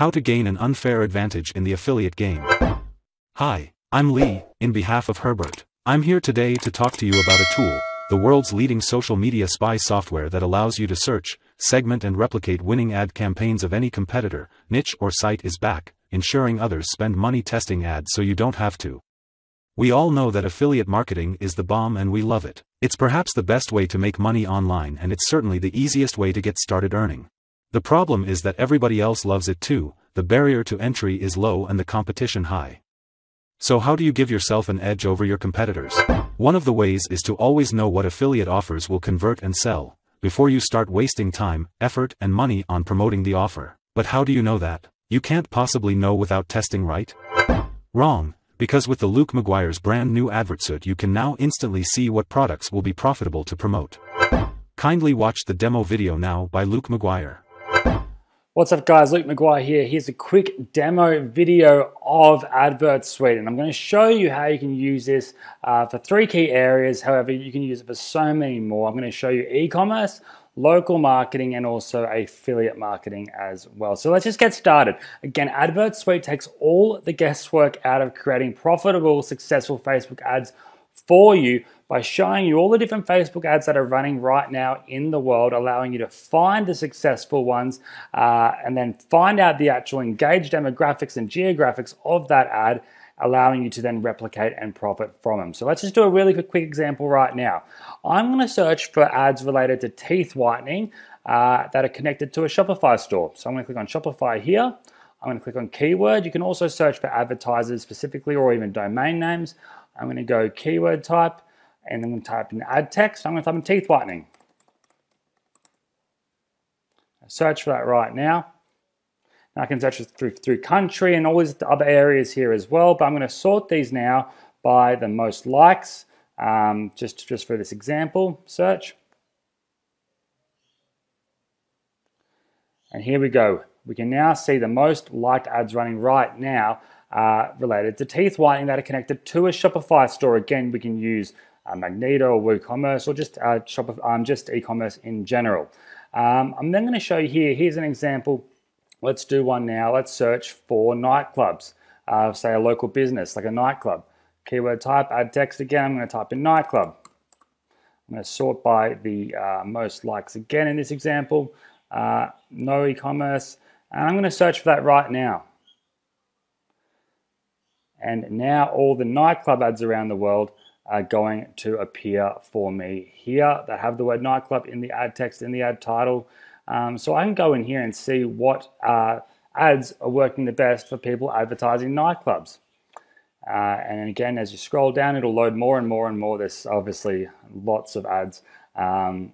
How to gain an unfair advantage in the affiliate game. Hi, I'm Lee, in behalf of Herbert. I'm here today to talk to you about a tool, the world's leading social media spy software that allows you to search, segment and replicate winning ad campaigns of any competitor, niche or site is back, ensuring others spend money testing ads so you don't have to. We all know that affiliate marketing is the bomb and we love it. It's perhaps the best way to make money online and it's certainly the easiest way to get started earning. The problem is that everybody else loves it too, the barrier to entry is low and the competition high. So how do you give yourself an edge over your competitors? One of the ways is to always know what affiliate offers will convert and sell, before you start wasting time, effort and money on promoting the offer. But how do you know that? You can't possibly know without testing, right? Wrong. Because with the Luke Maguire's brand new Advertsuite you can now instantly see what products will be profitable to promote. Kindly watch the demo video now by Luke Maguire. What's up guys, Luke Maguire here. Here's a quick demo video of Advertsuite, and I'm going to show you how you can use this for 3 key areas. However, you can use it for so many more. I'm going to show you e-commerce, local marketing, and also affiliate marketing as well. So let's just get started. Again, Advertsuite takes all the guesswork out of creating profitable, successful Facebook ads for you by showing you all the different Facebook ads that are running right now in the world, allowing you to find the successful ones and then find out the actual engaged demographics and geographics of that ad, allowing you to then replicate and profit from them. So let's just do a really quick example right now. I'm going to search for ads related to teeth whitening that are connected to a Shopify store. So I'm going to click on Shopify here. I'm going to click on keyword. You can also search for advertisers specifically or even domain names. I'm going to go keyword type and then I'm going to type in ad text. I'm going to type in teeth whitening. Search for that right now. I can search through country and all these other areas here as well, but I'm going to sort these now by the most likes, just for this example, search. And here we go. We can now see the most liked ads running right now related to teeth whitening that are connected to a Shopify store. Again, we can use Magneto or WooCommerce or just e-commerce in general. I'm then going to show you here's an example. Let's do one now. Let's search for nightclubs, say a local business like a nightclub. Keyword type, ad text again, I'm going to type in nightclub. I'm going to sort by the most likes again in this example, no e-commerce, and I'm going to search for that right now. And now all the nightclub ads around the world are going to appear for me here that have the word nightclub in the ad text, in the ad title. So I can go in here and see what ads are working the best for people advertising nightclubs. And again, as you scroll down, it'll load more and more and more. There's obviously lots of ads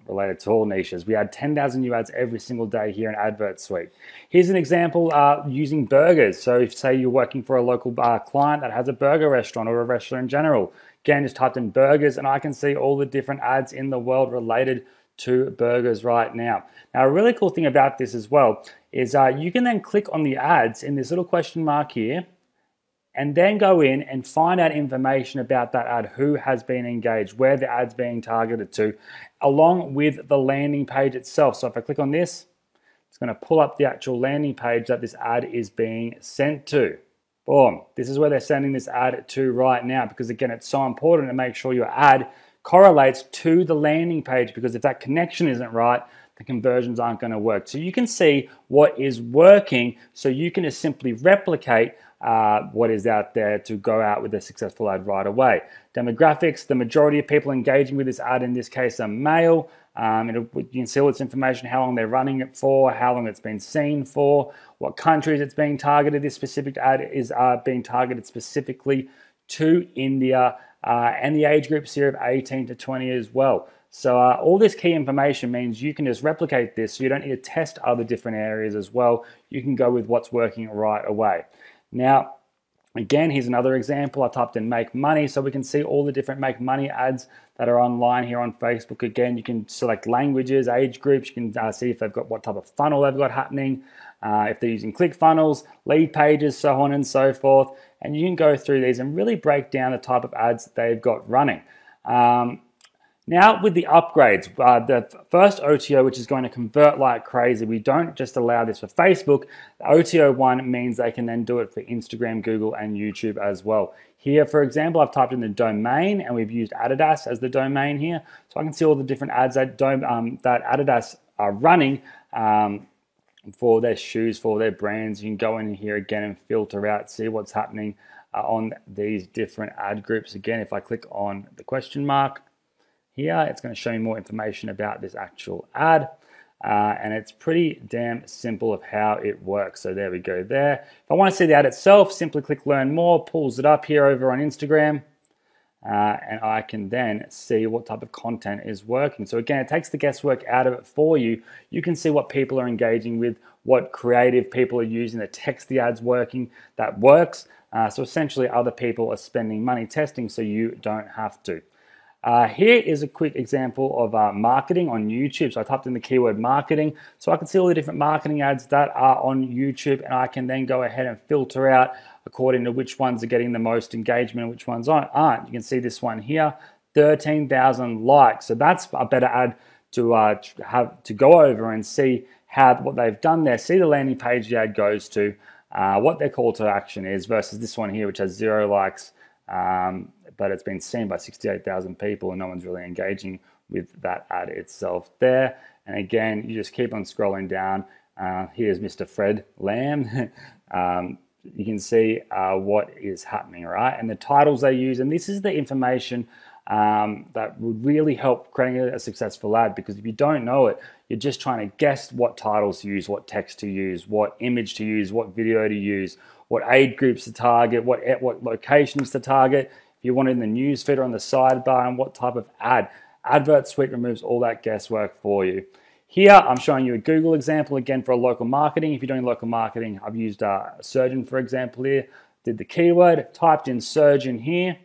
related to all niches. We add 10,000 new ads every single day here in Advertsuite. Here's an example using burgers. So if say you're working for a local client that has a burger restaurant or a restaurant in general, again, just typed in burgers and I can see all the different ads in the world related to burgers right now. Now, a really cool thing about this as well is you can then click on the ads in this little question mark here and then go in and find out information about that ad, who has been engaged, where the ad's being targeted to, along with the landing page itself. So if I click on this, it's going to pull up the actual landing page that this ad is being sent to. Boom. This is where they're sending this ad to right now, because again, it's so important to make sure your ad correlates to the landing page, because if that connection isn't right, the conversions aren't going to work. So you can see what is working, so you can just simply replicate what is out there to go out with a successful ad right away. Demographics, the majority of people engaging with this ad in this case are male. You can see all this information, how long they're running it for, how long it's been seen for, what countries it's being targeted. This specific ad is being targeted specifically to India, and the age groups here of 18 to 20 as well. So all this key information means you can just replicate this, so you don't need to test other different areas as well. You can go with what's working right away. Now, again, here's another example. I typed in make money, so we can see all the different make money ads that are online here on Facebook. Again, you can select languages, age groups. You can see if they've got what type of funnel they've got happening, if they're using click funnels, lead pages, so on and so forth. And you can go through these and really break down the type of ads that they've got running. Now with the upgrades, the first OTO, which is going to convert like crazy, we don't just allow this for Facebook. The OTO 1 means they can then do it for Instagram, Google, and YouTube as well. Here, for example, I've typed in the domain and we've used Adidas as the domain here. So I can see all the different ads that Adidas are running for their shoes, for their brands. You can go in here again and filter out, see what's happening on these different ad groups. Again, if I click on the question mark, here, it's going to show you more information about this actual ad, and it's pretty damn simple of how it works. So there we go there. If I want to see the ad itself, simply click Learn More, pulls it up here over on Instagram, and I can then see what type of content is working. So again, it takes the guesswork out of it for you. You can see what people are engaging with, what creative people are using, the text the ad's working, that works. So essentially other people are spending money testing so you don't have to. Here is a quick example of marketing on YouTube. So I typed in the keyword marketing, so I can see all the different marketing ads that are on YouTube, and I can then go ahead and filter out according to which ones are getting the most engagement and which ones aren't. You can see this one here, 13,000 likes. So that's a better ad to have to go over and see what they've done there. See the landing page the ad goes to, what their call to action is, versus this one here, which has 0 likes. But it's been seen by 68,000 people and no one's really engaging with that ad itself there. And again, you just keep on scrolling down. Here's Mr. Fred Lamb. You can see what is happening, right? And the titles they use, and this is the information that would really help creating a successful ad, because if you don't know it, you're just trying to guess what titles to use, what text to use, what image to use, what video to use, what age groups to target, what locations to target. If you want it in the news feed or on the sidebar, and what type of ad. Advertsuite removes all that guesswork for you. Here, I'm showing you a Google example again for a local marketing. If you're doing local marketing, I've used surgeon, for example, here. Did the keyword, typed in surgeon here,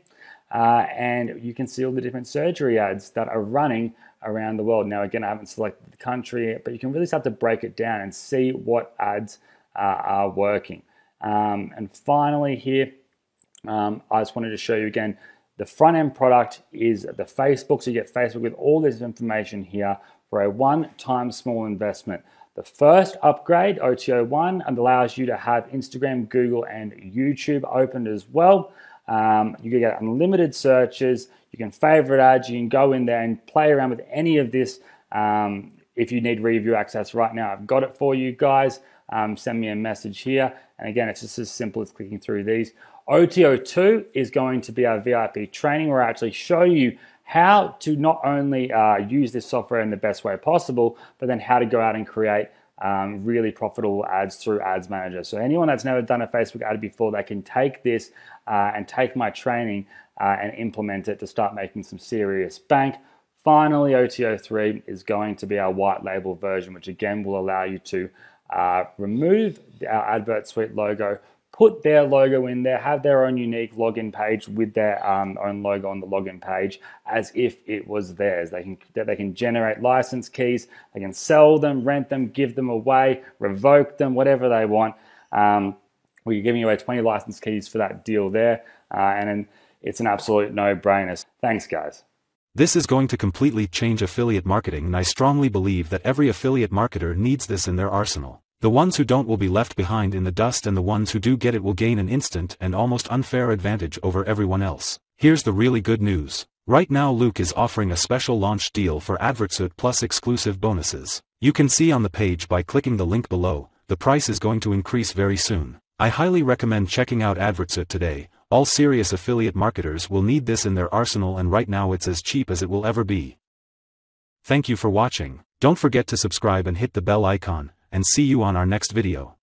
and you can see all the different surgery ads that are running around the world. Now, again, I haven't selected the country, but you can really start to break it down and see what ads are working. And finally here, I just wanted to show you again, the front end product is the Facebook. So you get Facebook with all this information here for a one-time small investment. The first upgrade, OTO 1, allows you to have Instagram, Google, and YouTube opened as well. You can get unlimited searches. You can favorite ads. You can go in there and play around with any of this. If you need review access right now, I've got it for you guys. Send me a message here. And again, it's just as simple as clicking through these. OTO 2 is going to be our VIP training where I actually show you how to not only use this software in the best way possible, but then how to go out and create really profitable ads through Ads Manager. So anyone that's never done a Facebook ad before, they can take this and take my training and implement it to start making some serious bank. Finally, OTO 3 is going to be our white label version, which again will allow you to remove our Advertsuite logo, put their logo in there, have their own unique login page with their own logo on the login page as if it was theirs. They can generate license keys, they can sell them, rent them, give them away, revoke them, whatever they want. We're giving away 20 license keys for that deal there, and it's an absolute no-brainer. Thanks, guys. This is going to completely change affiliate marketing, and I strongly believe that every affiliate marketer needs this in their arsenal. The ones who don't will be left behind in the dust, and the ones who do get it will gain an instant and almost unfair advantage over everyone else. Here's the really good news. Right now Luke is offering a special launch deal for Advertsuite plus exclusive bonuses. You can see on the page by clicking the link below. The price is going to increase very soon. I highly recommend checking out Advertsuite today. All serious affiliate marketers will need this in their arsenal, and right now it's as cheap as it will ever be. Thank you for watching. Don't forget to subscribe and hit the bell icon, and see you on our next video.